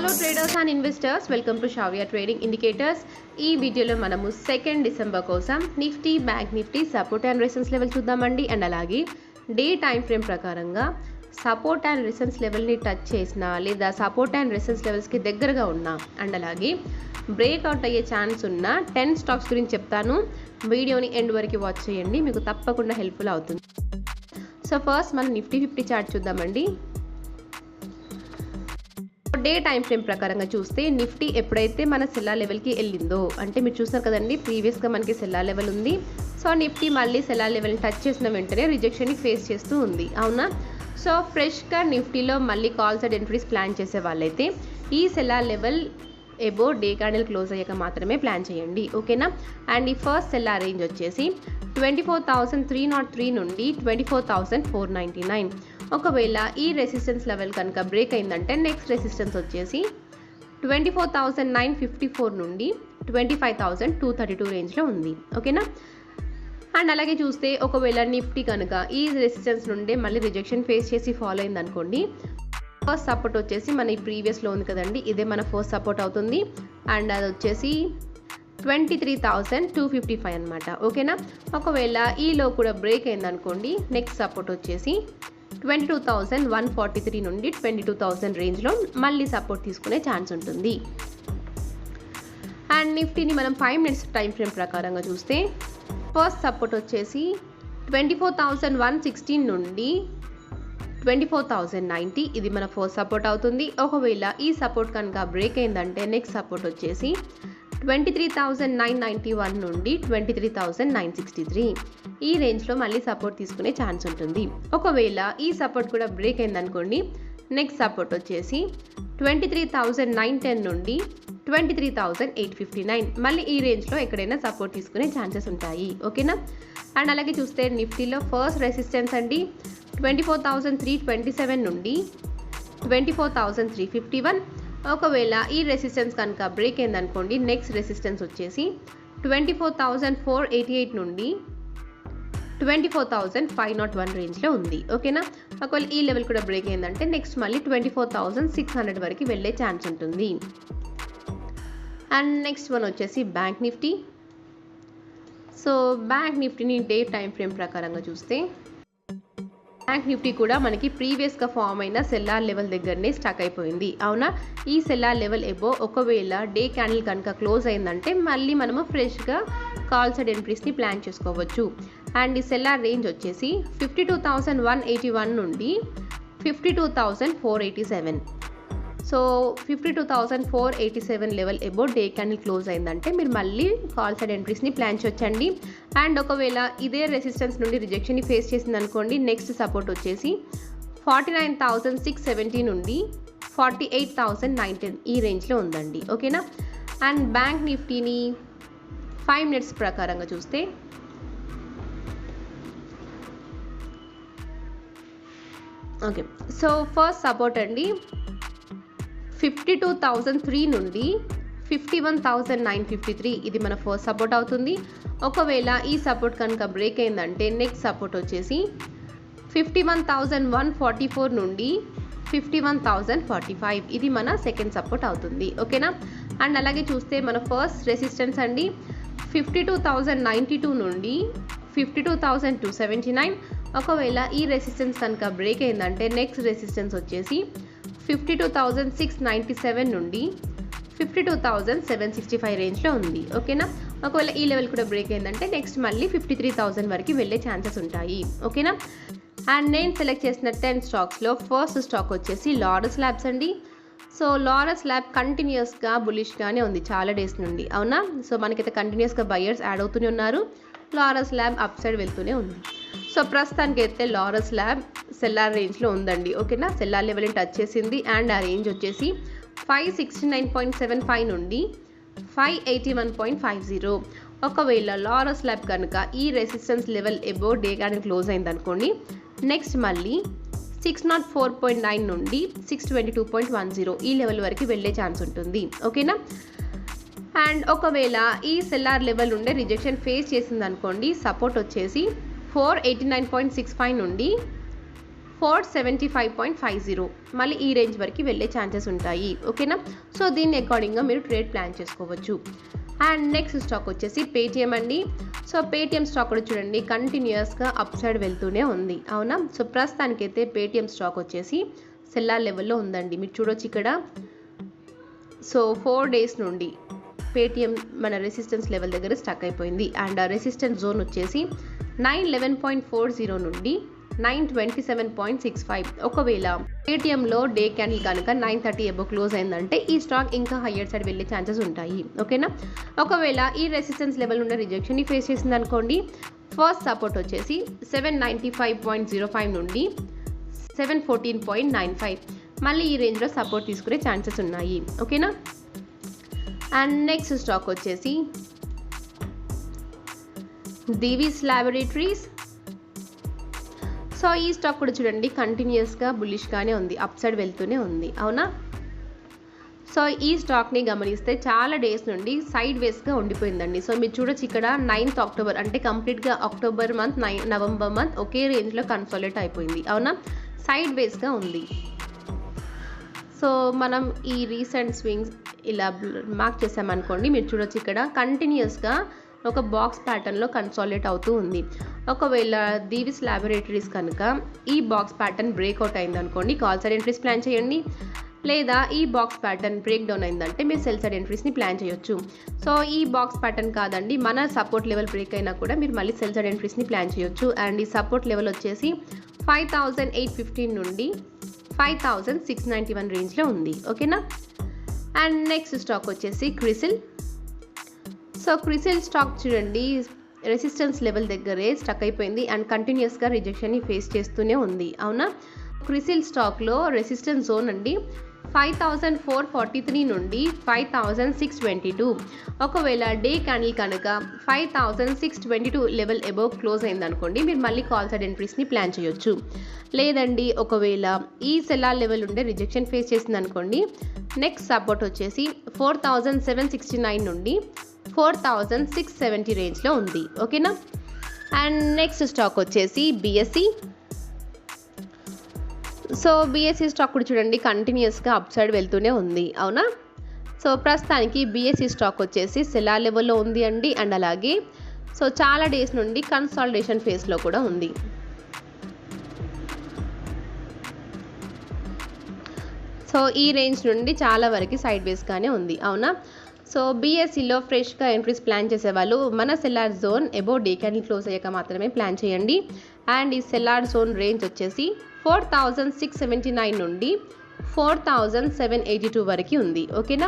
Hello traders and investors, welcome to Shavya trading indicators. ఈ వీడియోలో మనము 2 డిసెంబర్ కోసం Nifty, bank Nifty support and resistance level చూద్దామండి. అండ్ అలాగే డే టైం ఫ్రేమ్ ప్రకారంగా సపోర్ట్ అండ్ రెసిస్టెన్స్ లెవెల్ని టచ్ చేసిన లేదా సపోర్ట్ అండ్ రెసిస్టెన్స్ లెవెల్స్కి దగ్గరగా ఉన్నా అండ్ అలాగే బ్రేక్అవుట్ అయ్యే ఛాన్స్ ఉన్న 10 స్టాక్స్ గురించి చెప్తాను. వీడియోని ఎండ్ వరకు వాచ్ చేయండి, మీకు తప్పకుండా హెల్ప్ఫుల్ అవుతుంది. సో ఫస్ట్ మనం నిఫ్టీ 50 చార్ట్ చూద్దామండి. డే టైం ఫ్రేమ్ ప్రకారంగా చూస్తే నిఫ్టీ ఎప్పుడైతే మన సెల్లార్ లెవెల్కి వెళ్ళిందో, అంటే మీరు చూస్తారు కదండి, ప్రీవియస్గా మనకి సెల్లార్ లెవెల్ ఉంది. సో నిఫ్టీ మళ్ళీ సెల్లార్ లెవెల్ని టచ్ చేసిన వెంటనే రిజెక్షన్ని ఫేస్ చేస్తూ ఉంది, అవునా? సో ఫ్రెష్గా నిఫ్టీలో మళ్ళీ కాల్స్ అండ్ ఎంట్రీస్ ప్లాన్ చేసే వాళ్ళైతే ఈ cellar level above day candle close అయ్యాక మాత్రమే ప్లాన్ చేయండి, ఓకేనా? అండ్ ఈ ఫస్ట్ సెల్లార్ రేంజ్ వచ్చేసి 24,303 నుండి 24,499. ఒకవేళ ఈ రెసిస్టెన్స్ లెవెల్ కనుక బ్రేక్ అయిందంటే నెక్స్ట్ రెసిస్టెన్స్ వచ్చేసి 24,954 నుండి 25,232 రేంజ్లో ఉంది, ఓకేనా? అండ్ అలాగే చూస్తే ఒకవేళ నిఫ్టీ కనుక ఈ రెసిస్టెన్స్ నుండి మళ్ళీ రిజెక్షన్ ఫేస్ చేసి ఫాలో అయింది అనుకోండి, ఫస్ట్ సపోర్ట్ వచ్చేసి మన ఈ ప్రీవియస్లో ఉంది కదండి, ఇదే మన ఫస్ట్ సపోర్ట్ అవుతుంది. అండ్ అది వచ్చేసి 23,255 అనమాట, ఓకేనా? ఒకవేళ ఈలో కూడా బ్రేక్ అయింది అనుకోండి, నెక్స్ట్ సపోర్ట్ వచ్చేసి 22,143 నుండి 22,000 రేంజ్లో మళ్ళీ సపోర్ట్ తీసుకునే ఛాన్స్ ఉంటుంది. అండ్ నిఫ్టీని మనం 5 మినిట్స్ టైం ఫ్రేమ్ ప్రకారంగా చూస్తే ఫస్ట్ సపోర్ట్ వచ్చేసి 24,116 నుండి 24,090, ఇది మన ఫస్ట్ సపోర్ట్ అవుతుంది. ఒకవేళ ఈ సపోర్ట్ కనుక బ్రేక్ అయిందంటే నెక్స్ట్ సపోర్ట్ వచ్చేసి 23,991 నుండి 23,963, ఈ రేంజ్లో మళ్ళీ సపోర్ట్ తీసుకునే ఛాన్స్ ఉంటుంది. ఒకవేళ ఈ సపోర్ట్ కూడా బ్రేక్ అయిందనుకోండి, నెక్స్ట్ సపోర్ట్ వచ్చేసి 23,910 నుండి 23,859, మళ్ళీ ఈ రేంజ్లో ఎక్కడైనా సపోర్ట్ తీసుకునే ఛాన్సెస్ ఉంటాయి, ఓకేనా? అండ్ అలాగే చూస్తే నిఫ్టీలో ఫస్ట్ రెసిస్టెన్స్ అండి 24,327 నుండి 24,351. ఒకవేళ ఈ రెసిస్టెన్స్ కనుక బ్రేక్ అయిందనుకోండి, నెక్స్ట్ రెసిస్టెన్స్ వచ్చేసి 24,488 నుండి 24,501 రేంజ్లో ఉంది, ఓకేనా? ఒకవేళ ఈ లెవెల్ కూడా బ్రేక్ అయిందంటే నెక్స్ట్ మళ్ళీ 24,600 వరకు వెళ్ళే ఛాన్స్ ఉంటుంది. అండ్ నెక్స్ట్ వన్ వచ్చేసి బ్యాంక్ నిఫ్టీ. సో బ్యాంక్ నిఫ్టీని డే టైం ఫ్రేమ్ ప్రకారంగా చూస్తే బ్యాంక్ నిఫ్టీ కూడా మనకి ప్రీవియస్గా ఫామ్ అయిన సెల్లార్ లెవెల్ దగ్గరనే స్టక్ అయిపోయింది, అవునా? ఈ సెల్లార్ లెవెల్ ఎబో ఒకవేళ డే క్యాండిల్ కనుక క్లోజ్ అయిందంటే మళ్ళీ మనము ఫ్రెష్గా కాల్స్ అండ్ ఎంట్రీస్ని ప్లాన్ చేసుకోవచ్చు. అండ్ ఈ సెల్లార్ రేంజ్ వచ్చేసి 52,181 నుండి 52,487. So 52,487 level above day candle close అయిందంటే మీరు మళ్ళీ కాల్స్ అండ్ ఎంట్రీస్ని ప్లాన్ చేయొచ్చండి. అండ్ ఒకవేళ ఇదే రెసిస్టెన్స్ నుండి రిజెక్షన్ని ఫేస్ చేసింది అనుకోండి, నెక్స్ట్ సపోర్ట్ వచ్చేసి 49,670 నుండి 48,910, ఈ రేంజ్లో ఉందండి, ఓకేనా? అండ్ బ్యాంక్ నిఫ్టీని 5 మినిట్స్ ప్రకారంగా చూస్తే ఓకే, సో ఫస్ట్ సపోర్ట్ అండి 52,003 నుండి 51,953, ఇది మన ఫస్ట్ సపోర్ట్ అవుతుంది. ఒకవేళ ఈ సపోర్ట్ కనుక బ్రేక్ అయిందంటే నెక్స్ట్ సపోర్ట్ వచ్చేసి 51,144 నుండి 51,045, ఇది మన సెకండ్ సపోర్ట్ అవుతుంది, ఓకేనా? అండ్ అలాగే చూస్తే మన ఫస్ట్ రెసిస్టెన్స్ అండి 52,092 నుండి 52,279. ఒకవేళ ఈ రెసిస్టెన్స్ కనుక బ్రేక్ అయిందంటే నెక్స్ట్ రెసిస్టెన్స్ వచ్చేసి 52,697 నుండి 52,765 రేంజ్లో ఉంది, ఓకేనా? ఒకవేళ ఈ లెవెల్ కూడా బ్రేక్ అయిందంటే నెక్స్ట్ మళ్ళీ 53,000 వరకు వెళ్ళే ఛాన్సెస్ ఉంటాయి, ఓకేనా? అండ్ నేను సెలెక్ట్ చేసిన 10 స్టాక్స్లో ఫస్ట్ స్టాక్ వచ్చేసి లారస్ ల్యాబ్స్ అండి. సో లారస్ ల్యాబ్ కంటిన్యూస్గా బులిష్గానే ఉంది చాలా డేస్ నుండి, అవునా? సో మనకైతే కంటిన్యూస్గా బయర్స్ యాడ్ అవుతూనే ఉన్నారు, లారస్ ల్యాబ్ అప్ సైడ్ వెళ్తూనే ఉంది. సో ప్రస్తుతానికి అయితే లారస్ ల్యాబ్ సెల్లార్ రేంజ్లో ఉందండి, ఓకేనా? సెల్లార్ లెవెల్ని టచ్ చేసింది. అండ్ ఆ రేంజ్ వచ్చేసి 569.75 నుండి 581.50. ఒకవేళ లారస్ ల్యాబ్ కనుక ఈ resistance level above day candle close అయింది అనుకోండి, నెక్స్ట్ మళ్ళీ 604.9 నుండి 622.10, ఈ లెవెల్ వరకు వెళ్ళే ఛాన్స్ ఉంటుంది, ఓకేనా? అండ్ ఒకవేళ ఈ సెల్లార్ లెవెల్ ఉండే రిజెక్షన్ ఫేస్ చేసింది అనుకోండి, సపోర్ట్ వచ్చేసి 489.65 నుండి 475.50 మళ్ళీ ఈ రేంజ్ వరకు వెళ్ళే ఛాన్సెస్ ఉంటాయి. ఓకేనా, సో దీన్ని అకార్డింగ్గా మీరు ట్రేడ్ ప్లాన్ చేసుకోవచ్చు. అండ్ నెక్స్ట్ స్టాక్ వచ్చేసి పేటిఎం అండి. సో పేటిఎం స్టాక్ కూడా చూడండి కంటిన్యూస్గా అప్ సైడ్ వెళ్తూనే ఉంది. అవునా, సో ప్రస్తుతానికైతే పేటిఎం స్టాక్ వచ్చేసి సెల్లార్ లెవెల్లో ఉందండి. మీరు చూడొచ్చు ఇక్కడ. సో 4 days నుండి పేటిఎం మన రెసిస్టెన్స్ లెవెల్ దగ్గర స్టక్ అయిపోయింది. అండ్ ఆ రెసిస్టెన్స్ జోన్ వచ్చేసి 911.40 నుండి 927.65. ఒకవేళ పేటిఎంలో డే క్యాండిల్ కనుక 930 అబోవ్ క్లోజ్ అయిందంటే ఈ స్టాక్ ఇంకా హయ్యర్ సైడ్ వెళ్ళే ఛాన్సెస్ ఉంటాయి. ఓకేనా, ఒకవేళ ఈ రెసిస్టెన్స్ లెవెల్ ఉన్న రిజెక్షన్ని ఫేస్ చేసింది అనుకోండి, ఫస్ట్ సపోర్ట్ వచ్చేసి 795.05 నుండి 714.95 మళ్ళీ ఈ రేంజ్లో సపోర్ట్ తీసుకునే ఛాన్సెస్ ఉన్నాయి. ఓకేనా, అండ్ నెక్స్ట్ స్టాక్ వచ్చేసి దివీస్ ల్యాబొరేటరీస్. సో ఈ స్టాక్ కూడా చూడండి కంటిన్యూస్గా బుల్లిష్గానే ఉంది, అప్ సైడ్ వెళ్తూనే ఉంది. అవునా, సో ఈ స్టాక్ని గమనిస్తే చాలా డేస్ నుండి సైడ్ వేస్గా ఉండిపోయిందండి. సో మీరు చూడొచ్చు ఇక్కడ 9th October అంటే కంప్లీట్గా అక్టోబర్ మంత్, నవంబర్ మంత్ ఒకే రేంజ్లో కన్సాలిడేట్ అయిపోయింది. అవునా, సైడ్ వేస్గా ఉంది. సో మనం ఈ రీసెంట్ స్వింగ్స్ ఇలా మార్క్ చేసామనుకోండి, మీరు చూడొచ్చు ఇక్కడ కంటిన్యూస్గా ఒక బాక్స్ ప్యాటర్న్లో కన్సాలిడేట్ అవుతూ ఉంది. ఒకవేళ దివీస్ ల్యాబొరేటరీస్ కనుక ఈ బాక్స్ ప్యాటర్న్ బ్రేక్అవుట్ అయింది అనుకోండి, కాల్ సైడ్ ఎంట్రీస్ ప్లాన్ చేయండి. లేదా ఈ బాక్స్ ప్యాటర్న్ బ్రేక్ డౌన్ అయిందంటే మీరు సెల్ సైడ్ ఎంట్రీస్ని ప్లాన్ చేయొచ్చు. సో ఈ బాక్స్ ప్యాటర్న్ కాదండి, మన సపోర్ట్ లెవెల్ బ్రేక్ అయినా కూడా మీరు మళ్ళీ సెల్ సైడ్ ఎంట్రీస్ని ప్లాన్ చేయొచ్చు. అండ్ ఈ సపోర్ట్ లెవెల్ వచ్చేసి 5815 నుండి 5691 రేంజ్లో ఉంది. ఓకేనా, అండ్ నెక్స్ట్ స్టాక్ వచ్చేసి క్రిసిల్. సో క్రిసిల్ స్టాక్ చూడండి రెసిస్టెన్స్ లెవెల్ దగ్గరే స్టక్ అయిపోయింది అండ్ కంటిన్యూస్గా రిజెక్షన్ని ఫేస్ చేస్తూనే ఉంది. అవునా, క్రిసిల్ స్టాక్లో రెసిస్టెన్స్ జోన్ అండి 5443 నుండి 5622. ఒకవేళ డే క్యాండిల్ కనుక 5622 లెవెల్ అబోవ్ క్లోజ్ అయిందనుకోండి, మీరు మళ్ళీ కాల్ సైడ్ ఎంట్రీస్ని ప్లాన్ చేయొచ్చు. లేదండి ఒకవేళ ఈ సెల్లార్ లెవెల్ ఉండే రిజెక్షన్ ఫేస్ చేసింది అనుకోండి, నెక్స్ట్ సపోర్ట్ వచ్చేసి 4769 నుండి 4670 రేంజ్లో ఉంది. ఓకేనా, అండ్ నెక్స్ట్ స్టాక్ వచ్చేసి బిఎస్సి. సో బిఎస్సి స్టాక్ కూడా చూడండి కంటిన్యూస్గా అప్ సైడ్ వెళ్తూనే ఉంది. అవునా, సో ప్రస్తుతానికి బిఎస్సి స్టాక్ వచ్చేసి సెల్లార్ లెవెల్లో ఉంది అండి. అండ్ అలాగే సో చాలా డేస్ నుండి కన్సాలిడేషన్ ఫేస్లో కూడా ఉంది. సో ఈ రేంజ్ నుండి చాలా వరకు సైడ్ వేస్గానే ఉంది. అవునా, సో బీఎస్సీలో ఫ్రెష్గా ఎంట్రీస్ ప్లాన్ చేసేవాళ్ళు మన cellar zone above day candle close అయ్యాక మాత్రమే ప్లాన్ చేయండి. అండ్ ఈ సెల్లార్ జోన్ రేంజ్ వచ్చేసి 4679 నుండి 4782 వరకు ఉంది. ఓకేనా,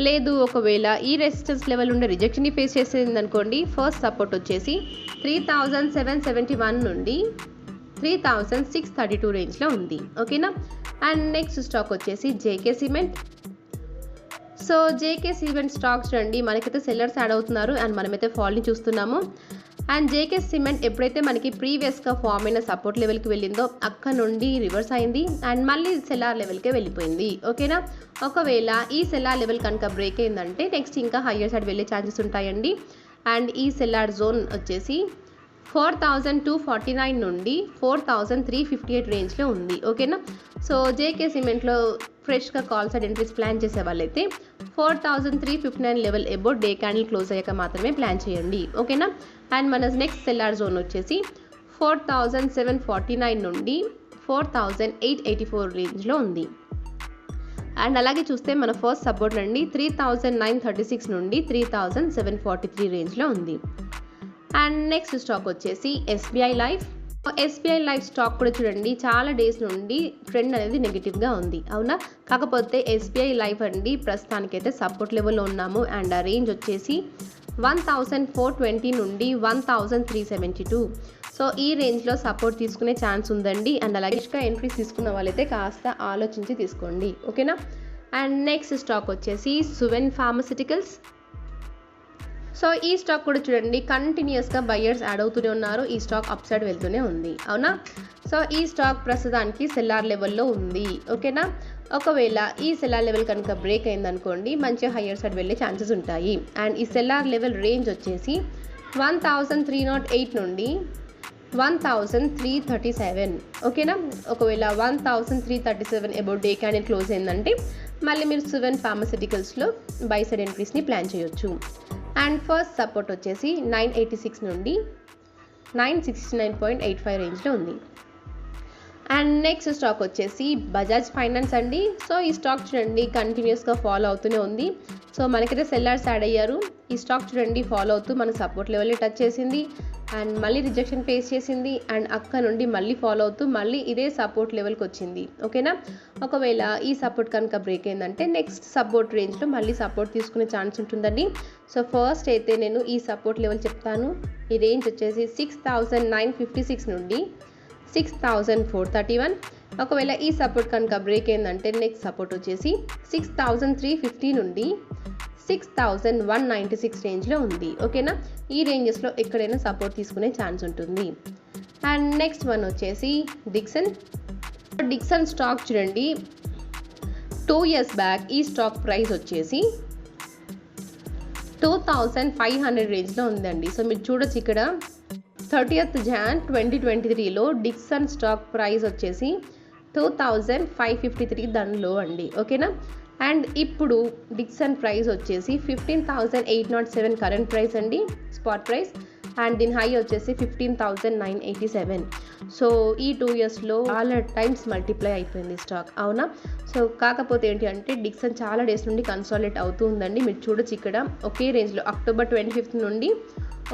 లేదు ఒకవేళ ఈ రెసిస్టెన్స్ లెవెల్ ఉండే రిజెక్షన్ని ఫేస్ చేసేది అనుకోండి, ఫస్ట్ సపోర్ట్ వచ్చేసి 3771 నుండి 3632 రేంజ్లో ఉంది. ఓకేనా, అండ్ నెక్స్ట్ స్టాక్ వచ్చేసి JK cement. So JK cement stocks చూడండి మనకైతే సెల్లర్స్ యాడ్ అవుతున్నారు అండ్ మనమైతే ఫాల్ని చూస్తున్నాము. అండ్ జేకే సిమెంట్ ఎప్పుడైతే మనకి ప్రీవియస్గా ఫామ్ అయిన సపోర్ట్ లెవెల్కి వెళ్ళిందో అక్కడ నుండి రివర్స్ అయింది అండ్ మళ్ళీ సెల్లార్ లెవెల్కే వెళ్ళిపోయింది. ఓకేనా, ఒకవేళ ఈ సెల్లార్ లెవెల్ కనుక బ్రేక్ అయిందంటే నెక్స్ట్ ఇంకా హయ్యర్ సైడ్ వెళ్ళే ఛాన్సెస్ ఉంటాయండి. అండ్ ఈ సెల్లార్ జోన్ వచ్చేసి 4249 నుండి 4358 రేంజ్లో ఉంది. ఓకేనా, సో జేకే సిమెంట్లో ఫ్రెష్గా కాల్ సైడ్ ఎంట్రీస్ ప్లాన్ చేసే వాళ్ళైతే 4359 level above day candle close అయ్యాక మాత్రమే ప్లాన్ చేయండి. ఓకేనా, అండ్ మన నెక్స్ట్ సెల్లార్ జోన్ వచ్చేసి 4749 నుండి 4884 రేంజ్లో ఉంది. అండ్ అలాగే చూస్తే మన ఫస్ట్ సపోర్ట్ నుండి 3936 నుండి 3743 రేంజ్లో ఉంది. అండ్ నెక్స్ట్ స్టాక్ వచ్చేసి SBI life. SBI life stock కూడా చూడండి చాలా డేస్ నుండి ట్రెండ్ అనేది నెగిటివ్గా ఉంది. అవునా, కాకపోతే ఎస్బీఐ లైఫ్ అండి ప్రస్తుతానికైతే సపోర్ట్ లెవెల్లో ఉన్నాము అండ్ ఆ రేంజ్ వచ్చేసి 1420 నుండి 1372. సో ఈ రేంజ్లో సపోర్ట్ తీసుకునే ఛాన్స్ ఉందండి. అండ్ అలాగే ఎంట్రీస్ తీసుకున్న వాళ్ళైతే కాస్త ఆలోచించి తీసుకోండి. ఓకేనా, అండ్ నెక్స్ట్ స్టాక్ వచ్చేసి సువెన్ ఫార్మస్యూటికల్స్. సో ఈ స్టాక్ కూడా చూడండి కంటిన్యూస్గా బయర్స్ యాడ్ అవుతూనే ఉన్నారు. ఈ స్టాక్ అప్ సైడ్ వెళ్తూనే ఉంది. అవునా, సో ఈ స్టాక్ ప్రస్తుతానికి సెల్లార్ లెవెల్లో ఉంది. ఓకేనా, ఒకవేళ ఈ సెల్లార్ లెవెల్ కనుక బ్రేక్ అయిందనుకోండి మంచి హయ్యర్ సైడ్ వెళ్ళే ఛాన్సెస్ ఉంటాయి. అండ్ ఈ సెల్లార్ లెవెల్ రేంజ్ వచ్చేసి 1308 నుండి 1337. ఓకేనా, ఒకవేళ 1337 అబౌట్ డే క్యాండిల్ క్లోజ్ అయిందంటే మళ్ళీ మీరు సువెన్ ఫార్మస్యూటికల్స్లో బై సైడ్ ఎంట్రీస్ని ప్లాన్ చేయొచ్చు. అండ్ ఫస్ట్ సపోర్ట్ వచ్చేసి 986 నుండి 969.85 రేంజ్లో ఉంది. అండ్ నెక్స్ట్ స్టాక్ వచ్చేసి బజాజ్ ఫైనాన్స్ అండి. సో ఈ స్టాక్ చూడండి కంటిన్యూస్గా ఫాలో అవుతూనే ఉంది. సో మనకైతే సెల్లర్స్ యాడ్ అయ్యారు. ఈ స్టాక్ చూడండి ఫాలో అవుతూ మన సపోర్ట్ లెవెల్ని టచ్ చేసింది అండ్ మళ్ళీ రిజెక్షన్ ఫేస్ చేసింది అండ్ అక్కడ నుండి మళ్ళీ ఫాలో అవుతూ మళ్ళీ ఇదే సపోర్ట్ లెవెల్కి వచ్చింది. ఓకేనా, ఒకవేళ ఈ సపోర్ట్ కనుక బ్రేక్ అయిందంటే నెక్స్ట్ సపోర్ట్ రేంజ్లో మళ్ళీ సపోర్ట్ తీసుకునే ఛాన్స్ ఉంటుందండి. సో ఫస్ట్ అయితే నేను ఈ సపోర్ట్ లెవెల్ చెప్తాను. ఈ రేంజ్ వచ్చేసి 6,956 నుండి 6,431. ఒకవేళ ఈ సపోర్ట్ కనుక బ్రేక్ అయిందంటే నెక్స్ట్ సపోర్ట్ వచ్చేసి 6,350 నుండి 6,196 రేంజ్లో ఉంది. ఓకేనా, ఈ రేంజెస్లో ఎక్కడైనా సపోర్ట్ తీసుకునే ఛాన్స్ ఉంటుంది. అండ్ నెక్స్ట్ వన్ వచ్చేసి డిక్సన్ స్టాక్ చూడండి 2 years బ్యాక్ ఈ స్టాక్ ప్రైస్ వచ్చేసి 2,500 రేంజ్లో ఉందండి. సో మీరు చూడొచ్చు ఇక్కడ 30th Jan 2023లో డిక్సన్ స్టాక్ ప్రైస్ వచ్చేసి 2,553 దానిలో అండి. ఓకేనా, అండ్ ఇప్పుడు డిక్సన్ ప్రైస్ వచ్చేసి 15,807 కరెంట్ ప్రైస్ అండి, స్పాట్ ప్రైస్. అండ్ దీని హై వచ్చేసి 15,987. సో ఈ 2 yearsలో చాలా టైమ్స్ మల్టిప్లై అయిపోయింది స్టాక్. అవునా, సో కాకపోతే ఏంటి అంటే డిక్సన్ చాలా డేస్ నుండి కన్సాలిడేట్ అవుతూ ఉందండి. మీరు చూడొచ్చు ఇక్కడ ఒకే రేంజ్లో October 25th నుండి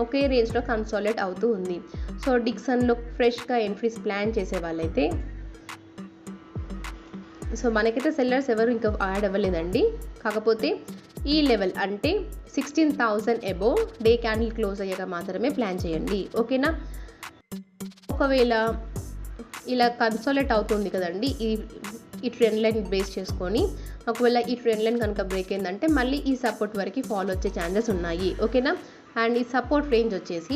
ఒకే రేంజ్లో కన్సాలిడేట్ అవుతూ ఉంది. సో డిక్సన్లో ఫ్రెష్గా ఎంట్రీస్ ప్లాన్ చేసే వాళ్ళైతే సో మనకైతే సెల్లర్స్ ఎవరు ఇంకా యాడ్ అవ్వలేదండి. కాకపోతే ఈ లెవెల్ అంటే 16,000 అబోవ్ డే క్యాండిల్ క్లోజ్ అయ్యాక మాత్రమే ప్లాన్ చేయండి. ఓకేనా, ఒకవేళ ఇలా కన్సాలిడేట్ అవుతుంది కదండి ఈ ట్రెండ్ లైన్ బేస్ చేసుకొని, ఒకవేళ ఈ ట్రెండ్ లైన్ కనుక బ్రేక్ అయిందంటే మళ్ళీ ఈ సపోర్ట్ వరకు ఫాలో వచ్చే ఛాన్సెస్ ఉన్నాయి. ఓకేనా, అండ్ ఈ సపోర్ట్ రేంజ్ వచ్చేసి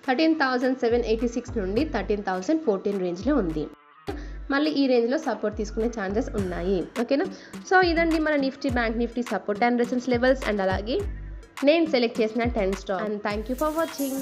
13,786 నుండి 13,014 రేంజ్లో ఉంది. మళ్ళీ ఈ రేంజ్లో సపోర్ట్ తీసుకునే ఛాన్సెస్ ఉన్నాయి. ఓకేనా, సో ఇదండి మన Nifty bank Nifty support and resistance levels and అలాగే నేను సెలెక్ట్ చేసిన 10 stock. And thank you for watching.